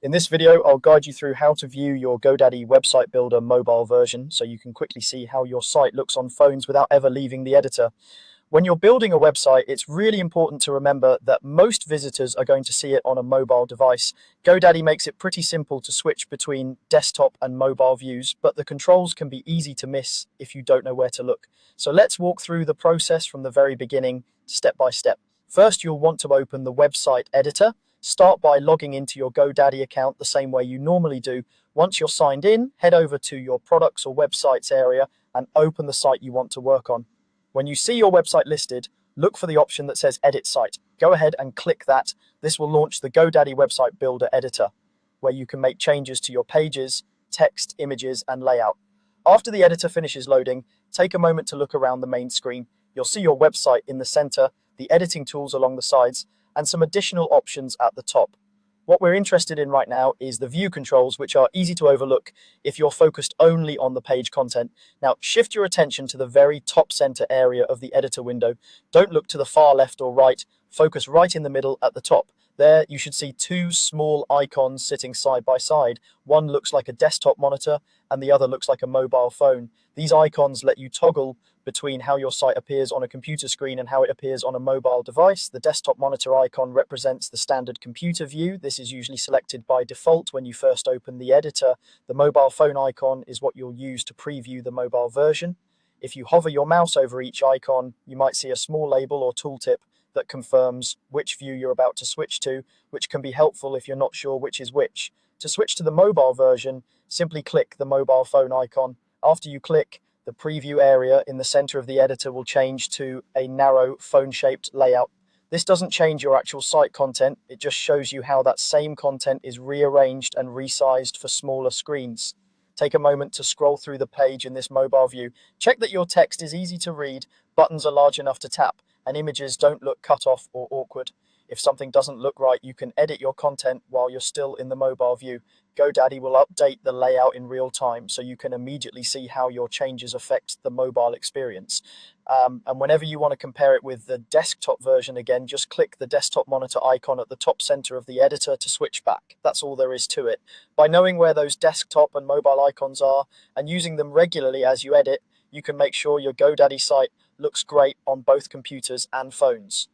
In this video, I'll guide you through how to view your GoDaddy website builder mobile version so you can quickly see how your site looks on phones without ever leaving the editor. When you're building a website, it's really important to remember that most visitors are going to see it on a mobile device. GoDaddy makes it pretty simple to switch between desktop and mobile views, but the controls can be easy to miss if you don't know where to look. So let's walk through the process from the very beginning, step by step. First, you'll want to open the website editor. Start by logging into your GoDaddy account the same way you normally do. Once you're signed in, head over to your products or websites area and open the site you want to work on. When you see your website listed, look for the option that says Edit Site. Go ahead and click that. This will launch the GoDaddy Website Builder editor, where you can make changes to your pages, text, images, and layout. After the editor finishes loading, take a moment to look around the main screen. You'll see your website in the center, the editing tools along the sides, and some additional options at the top. What we're interested in right now is the view controls, which are easy to overlook if you're focused only on the page content. Now, shift your attention to the very top center area of the editor window. Don't look to the far left or right. Focus right in the middle at the top. There, you should see two small icons sitting side by side. One looks like a desktop monitor, and the other looks like a mobile phone. These icons let you toggle between how your site appears on a computer screen and how it appears on a mobile device. The desktop monitor icon represents the standard computer view. This is usually selected by default when you first open the editor. The mobile phone icon is what you'll use to preview the mobile version. If you hover your mouse over each icon, you might see a small label or tooltip that confirms which view you're about to switch to, which can be helpful if you're not sure which is which. To switch to the mobile version, simply click the mobile phone icon. After you click, the preview area in the center of the editor will change to a narrow phone-shaped layout. This doesn't change your actual site content, it just shows you how that same content is rearranged and resized for smaller screens. Take a moment to scroll through the page in this mobile view. Check that your text is easy to read, buttons are large enough to tap, and images don't look cut off or awkward. If something doesn't look right, you can edit your content while you're still in the mobile view. GoDaddy will update the layout in real time so you can immediately see how your changes affect the mobile experience. And whenever you want to compare it with the desktop version again, just click the desktop monitor icon at the top center of the editor to switch back. That's all there is to it. By knowing where those desktop and mobile icons are and using them regularly as you edit, you can make sure your GoDaddy site looks great on both computers and phones.